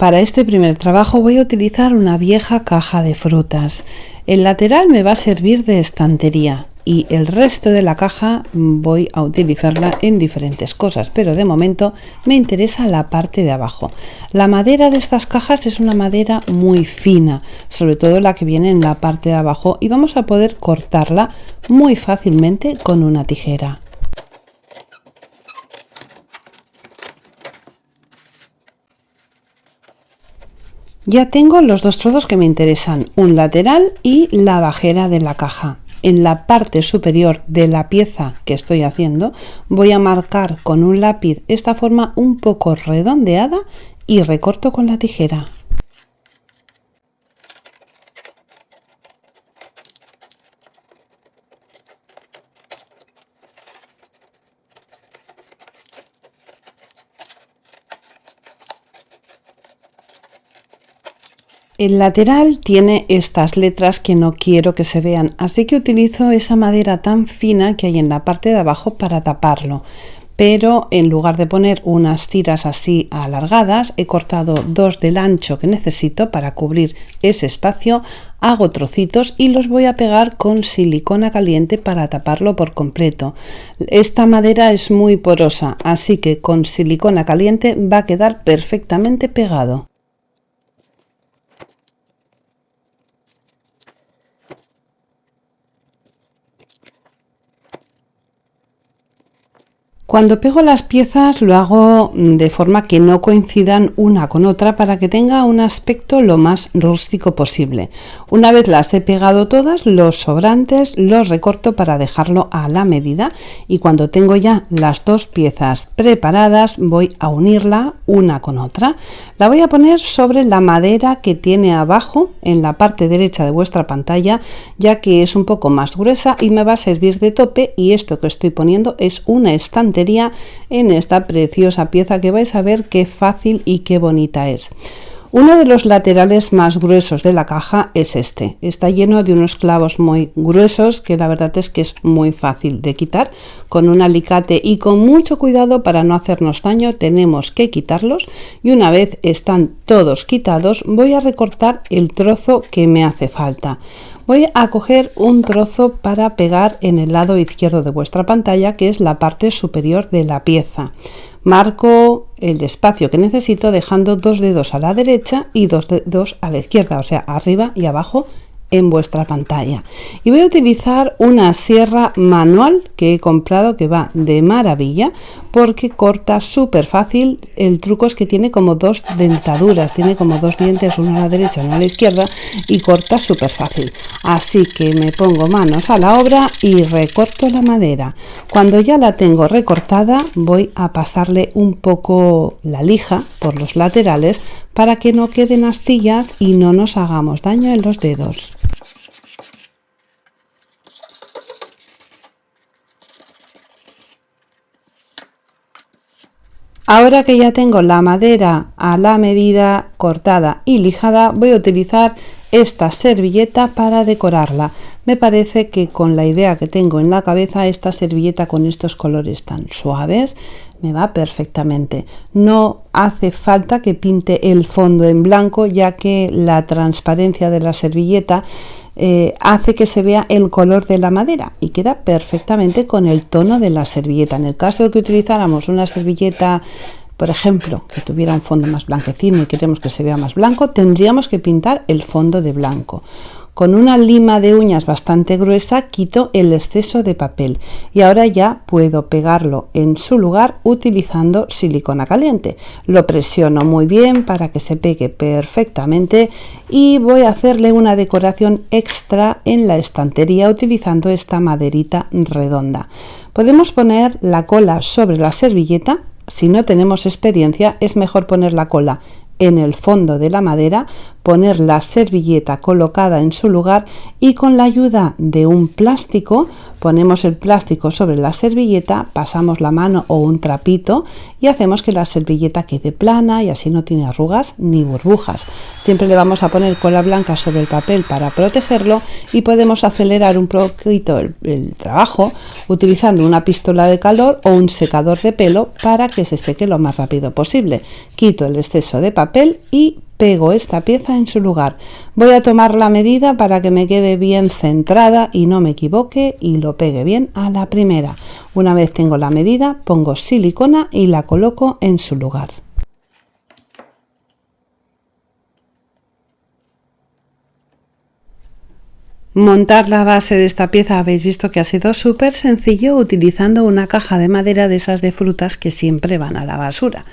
Para este primer trabajo voy a utilizar una vieja caja de frutas. El lateral me va a servir de estantería y el resto de la caja voy a utilizarla en diferentes cosas, pero de momento me interesa la parte de abajo. La madera de estas cajas es una madera muy fina, sobre todo la que viene en la parte de abajo, y vamos a poder cortarla muy fácilmente con una tijera. Ya tengo los dos trozos que me interesan, un lateral y la bajera de la caja. En la parte superior de la pieza que estoy haciendo voy a marcar con un lápiz esta forma un poco redondeada y recorto con la tijera. El lateral tiene estas letras que no quiero que se vean, así que utilizo esa madera tan fina que hay en la parte de abajo para taparlo. Pero en lugar de poner unas tiras así alargadas, he cortado dos del ancho que necesito para cubrir ese espacio, hago trocitos y los voy a pegar con silicona caliente para taparlo por completo. Esta madera es muy porosa, así que con silicona caliente va a quedar perfectamente pegado. Cuando pego las piezas lo hago de forma que no coincidan una con otra para que tenga un aspecto lo más rústico posible. Una vez las he pegado todas, los sobrantes los recorto para dejarlo a la medida, y cuando tengo ya las dos piezas preparadas voy a unirla una con otra. La voy a poner sobre la madera que tiene abajo en la parte derecha de vuestra pantalla, ya que es un poco más gruesa y me va a servir de tope, y esto que estoy poniendo es una estantería en esta preciosa pieza que vais a ver qué fácil y qué bonita es. Uno de los laterales más gruesos de la caja es este. Está lleno de unos clavos muy gruesos que la verdad es que es muy fácil de quitar. Con un alicate y con mucho cuidado para no hacernos daño tenemos que quitarlos, y una vez están todos quitados voy a recortar el trozo que me hace falta. Voy a coger un trozo para pegar en el lado izquierdo de vuestra pantalla, que es la parte superior de la pieza. Marco el espacio que necesito dejando dos dedos a la derecha y dos dedos a la izquierda, o sea, arriba y abajo en vuestra pantalla. Y voy a utilizar una sierra manual que he comprado, que va de maravilla porque corta súper fácil. El truco es que tiene como dos dentaduras, tiene como dos dientes, uno a la derecha, uno a la izquierda, y corta súper fácil. Así que me pongo manos a la obra y recorto la madera. Cuando ya la tengo recortada voy a pasarle un poco la lija por los laterales para que no queden astillas y no nos hagamos daño en los dedos. Ahora que ya tengo la madera a la medida cortada y lijada, voy a utilizar esta servilleta para decorarla. Me parece que con la idea que tengo en la cabeza, esta servilleta con estos colores tan suaves me va perfectamente. No hace falta que pinte el fondo en blanco, ya que la transparencia de la servilleta hace que se vea el color de la madera y queda perfectamente con el tono de la servilleta. En el caso de que utilizáramos una servilleta, por ejemplo, que tuviera un fondo más blanquecino y queremos que se vea más blanco, tendríamos que pintar el fondo de blanco. Con una lima de uñas bastante gruesa quito el exceso de papel, y ahora ya puedo pegarlo en su lugar utilizando silicona caliente. Lo presiono muy bien para que se pegue perfectamente y voy a hacerle una decoración extra en la estantería utilizando esta maderita redonda. Podemos poner la cola sobre la servilleta. Si no tenemos experiencia, es mejor poner la cola en el fondo de la madera, poner la servilleta colocada en su lugar y con la ayuda de un plástico ponemos el plástico sobre la servilleta, pasamos la mano o un trapito y hacemos que la servilleta quede plana y así no tiene arrugas ni burbujas. Siempre le vamos a poner cola blanca sobre el papel para protegerlo, y podemos acelerar un poquito el trabajo utilizando una pistola de calor o un secador de pelo para que se seque lo más rápido posible. Quito el exceso de papel papel y pego esta pieza en su lugar. Voy a tomar la medida para que me quede bien centrada y no me equivoque y lo pegue bien a la primera. Una vez tengo la medida, pongo silicona y la coloco en su lugar. Montar la base de esta pieza habéis visto que ha sido súper sencillo utilizando una caja de madera de esas de frutas que siempre van a la basura.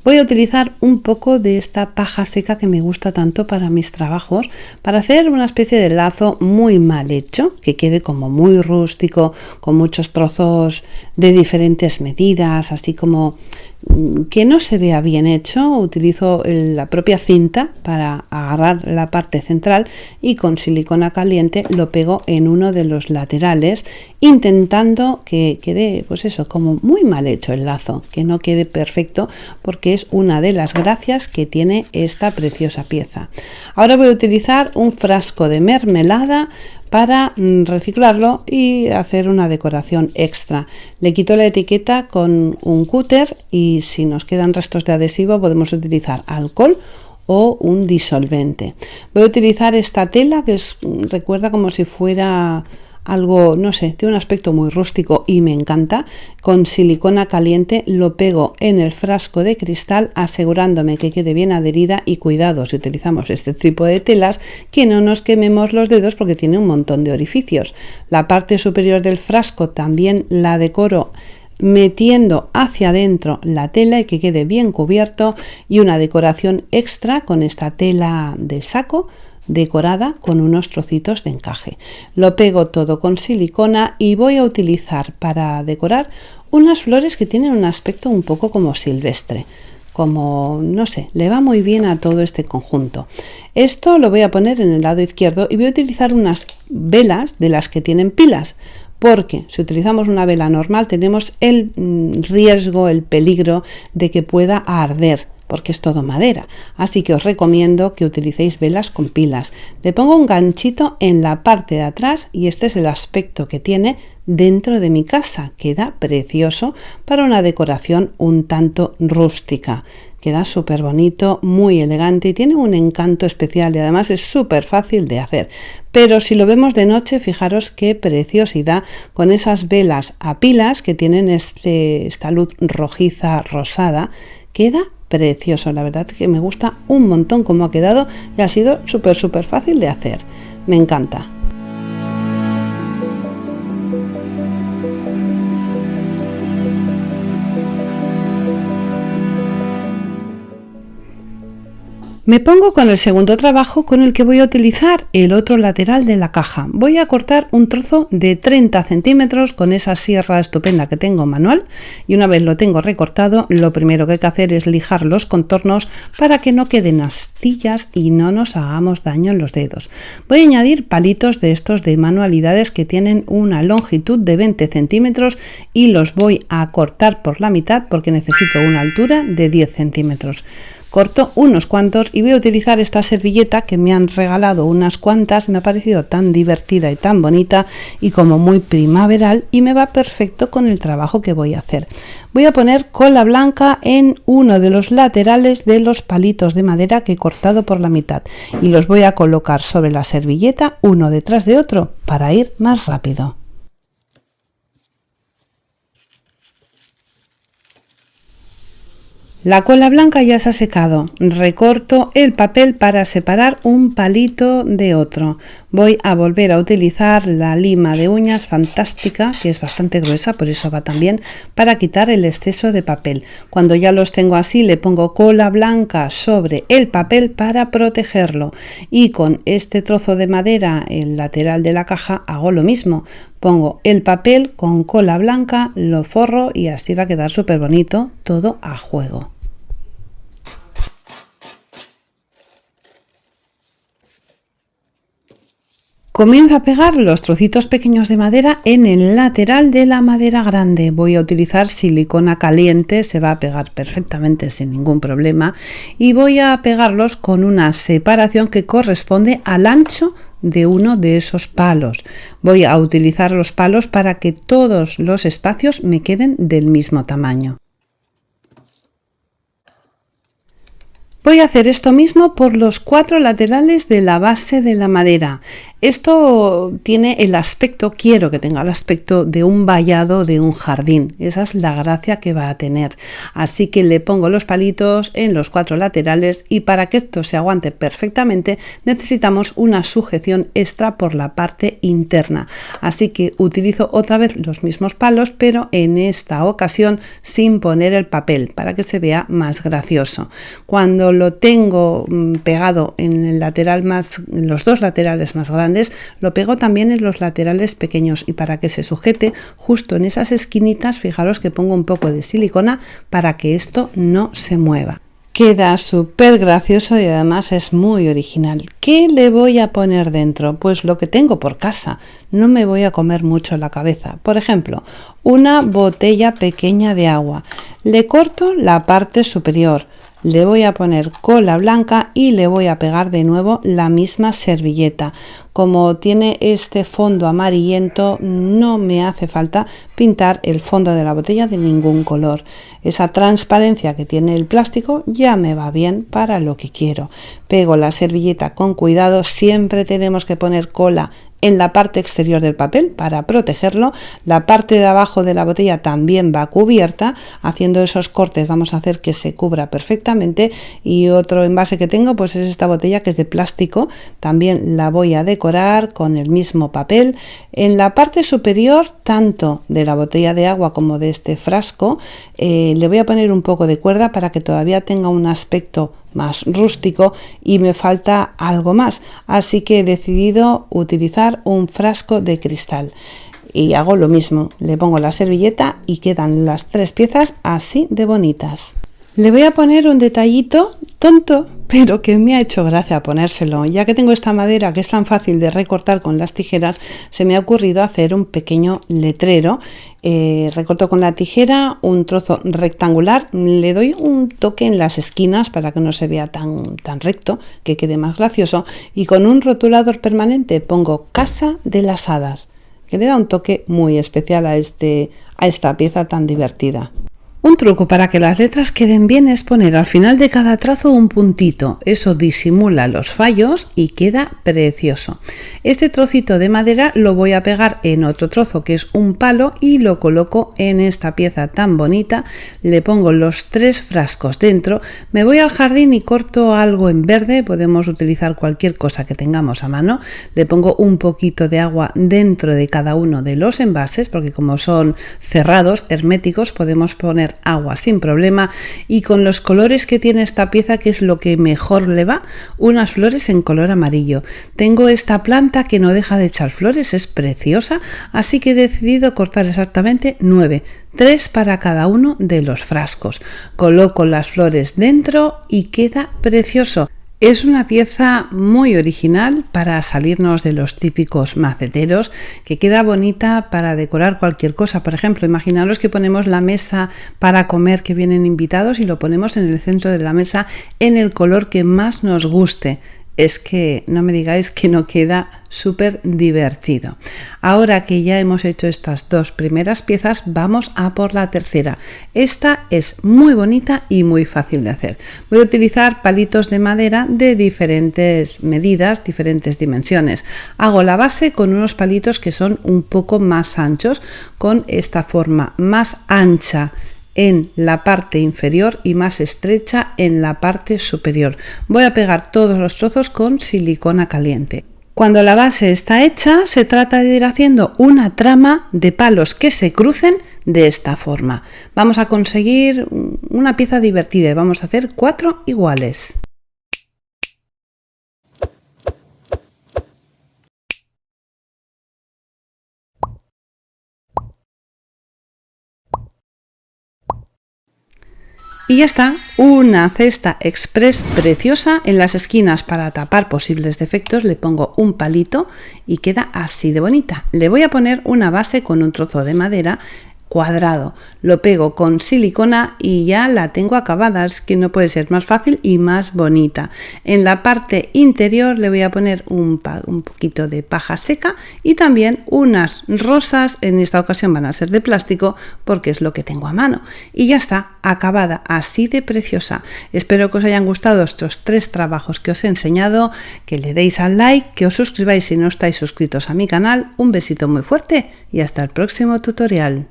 Voy a utilizar un poco de esta paja seca que me gusta tanto para mis trabajos para hacer una especie de lazo muy mal hecho, que quede como muy rústico, con muchos trozos de diferentes medidas, así como que no se vea bien hecho. Utilizo la propia cinta para agarrar la parte central y con silicona caliente lo pego en uno de los laterales, intentando que quede pues eso, como muy mal hecho el lazo, que no quede perfecto, porque es una de las gracias que tiene esta preciosa pieza. Ahora voy a utilizar un frasco de mermelada para reciclarlo y hacer una decoración extra. Le quito la etiqueta con un cúter y si nos quedan restos de adhesivo podemos utilizar alcohol o un disolvente. Voy a utilizar esta tela que recuerda como si fuera algo, no sé, tiene un aspecto muy rústico y me encanta. Con silicona caliente lo pego en el frasco de cristal, asegurándome que quede bien adherida, y cuidado si utilizamos este tipo de telas que no nos quememos los dedos porque tiene un montón de orificios. La parte superior del frasco también la decoro metiendo hacia adentro la tela y que quede bien cubierto, y una decoración extra con esta tela de saco decorada con unos trocitos de encaje. Lo pego todo con silicona y voy a utilizar para decorar unas flores que tienen un aspecto un poco como silvestre, como no sé, le va muy bien a todo este conjunto. Esto lo voy a poner en el lado izquierdo y voy a utilizar unas velas de las que tienen pilas, porque si utilizamos una vela normal tenemos el riesgo, el peligro de que pueda arder, porque es todo madera, así que os recomiendo que utilicéis velas con pilas. Le pongo un ganchito en la parte de atrás y este es el aspecto que tiene dentro de mi casa. Queda precioso para una decoración un tanto rústica. Queda súper bonito, muy elegante y tiene un encanto especial, y además es súper fácil de hacer. Pero si lo vemos de noche, fijaros qué preciosidad con esas velas a pilas que tienen esta luz rojiza rosada. Queda precioso, la verdad que me gusta un montón cómo ha quedado y ha sido súper fácil de hacer. Me encanta. Me pongo con el segundo trabajo, con el que voy a utilizar el otro lateral de la caja. Voy a cortar un trozo de 30 centímetros con esa sierra estupenda que tengo manual, y una vez lo tengo recortado, lo primero que hay que hacer es lijar los contornos para que no queden astillas y no nos hagamos daño en los dedos. Voy a añadir palitos de estos de manualidades que tienen una longitud de 20 centímetros y los voy a cortar por la mitad porque necesito una altura de 10 centímetros. Corto unos cuantos y voy a utilizar esta servilleta que me han regalado unas cuantas. Me ha parecido tan divertida y tan bonita y como muy primaveral, y me va perfecto con el trabajo que voy a hacer. Voy a poner cola blanca en uno de los laterales de los palitos de madera que he cortado por la mitad y los voy a colocar sobre la servilleta uno detrás de otro para ir más rápido. La cola blanca ya se ha secado. Recorto el papel para separar un palito de otro. Voy a volver a utilizar la lima de uñas fantástica, que es bastante gruesa, por eso va también, para quitar el exceso de papel. Cuando ya los tengo así, le pongo cola blanca sobre el papel para protegerlo. Y con este trozo de madera, el lateral de la caja, hago lo mismo. Pongo el papel con cola blanca, lo forro y así va a quedar súper bonito, todo a juego. Comienzo a pegar los trocitos pequeños de madera en el lateral de la madera grande. Voy a utilizar silicona caliente, se va a pegar perfectamente sin ningún problema, y voy a pegarlos con una separación que corresponde al ancho de uno de esos palos. Voy a utilizar los palos para que todos los espacios me queden del mismo tamaño. Voy a hacer esto mismo por los 4 laterales de la base de la madera. Esto tiene el aspecto, quiero que tenga el aspecto de un vallado de un jardín. Esa es la gracia que va a tener. Así que le pongo los palitos en los 4 laterales y para que esto se aguante perfectamente necesitamos una sujeción extra por la parte interna. Así que utilizo otra vez los mismos palos, pero en esta ocasión sin poner el papel para que se vea más gracioso. Cuando lo tengo pegado en el lateral en los 2 laterales más grandes, lo pego también en los laterales pequeños y para que se sujete justo en esas esquinitas, fijaros que pongo un poco de silicona para que esto no se mueva. Queda súper gracioso y además es muy original. ¿Qué le voy a poner dentro? Pues lo que tengo por casa. No me voy a comer mucho la cabeza. Por ejemplo, una botella pequeña de agua. Le corto la parte superior. Le voy a poner cola blanca y le voy a pegar de nuevo la misma servilleta. Como tiene este fondo amarillento, no me hace falta pintar el fondo de la botella de ningún color. Esa transparencia que tiene el plástico ya me va bien para lo que quiero. Pego la servilleta con cuidado, siempre tenemos que poner cola en la parte exterior del papel para protegerlo. La parte de abajo de la botella también va cubierta. Haciendo esos cortes vamos a hacer que se cubra perfectamente. Y otro envase que tengo pues es esta botella que es de plástico. También la voy a decorar con el mismo papel. En la parte superior, tanto de la botella de agua como de este frasco, le voy a poner un poco de cuerda para que todavía tenga un aspecto más rústico y me falta algo más, así que he decidido utilizar un frasco de cristal y hago lo mismo, le pongo la servilleta y quedan las 3 piezas así de bonitas. Le voy a poner un detallito tonto, pero que me ha hecho gracia ponérselo. Ya que tengo esta madera que es tan fácil de recortar con las tijeras, se me ha ocurrido hacer un pequeño letrero. Recorto con la tijera un trozo rectangular, le doy un toque en las esquinas para que no se vea tan recto, que quede más gracioso, y con un rotulador permanente pongo Casa de las Hadas, que le da un toque muy especial a esta pieza tan divertida. Un truco para que las letras queden bien es poner al final de cada trazo un puntito. Eso disimula los fallos y queda precioso. Este trocito de madera lo voy a pegar en otro trozo que es un palo y lo coloco en esta pieza tan bonita. Le pongo los 3 frascos dentro. Me voy al jardín y corto algo en verde. Podemos utilizar cualquier cosa que tengamos a mano. Le pongo un poquito de agua dentro de cada uno de los envases porque como son cerrados, herméticos, podemos poner agua sin problema. Y con los colores que tiene esta pieza, que es lo que mejor le va, unas flores en color amarillo. Tengo esta planta que no deja de echar flores, es preciosa, así que he decidido cortar exactamente 9, 3 para cada uno de los frascos. Coloco las flores dentro y queda precioso. Es una pieza muy original para salirnos de los típicos maceteros, que queda bonita para decorar cualquier cosa. Por ejemplo, imaginaros que ponemos la mesa para comer que vienen invitados y lo ponemos en el centro de la mesa en el color que más nos guste. Es que no me digáis que no queda súper divertido. Ahora que ya hemos hecho estas 2 primeras piezas, vamos a por la tercera. Esta es muy bonita y muy fácil de hacer. Voy a utilizar palitos de madera de diferentes medidas, diferentes dimensiones. Hago la base con unos palitos que son un poco más anchos, con esta forma más ancha en la parte inferior y más estrecha en la parte superior. Voy a pegar todos los trozos con silicona caliente. Cuando la base está hecha, se trata de ir haciendo una trama de palos que se crucen de esta forma. Vamos a conseguir una pieza divertida y vamos a hacer 4 iguales. Y ya está, una cesta express preciosa. En las esquinas, para tapar posibles defectos, le pongo un palito y queda así de bonita. Le voy a poner una base con un trozo de madera cuadrado. Lo pego con silicona y ya la tengo acabada, es que no puede ser más fácil y más bonita. En la parte interior le voy a poner un poquito de paja seca y también unas rosas, en esta ocasión van a ser de plástico porque es lo que tengo a mano. Y ya está, acabada, así de preciosa. Espero que os hayan gustado estos 3 trabajos que os he enseñado, que le deis al like, que os suscribáis si no estáis suscritos a mi canal. Un besito muy fuerte y hasta el próximo tutorial.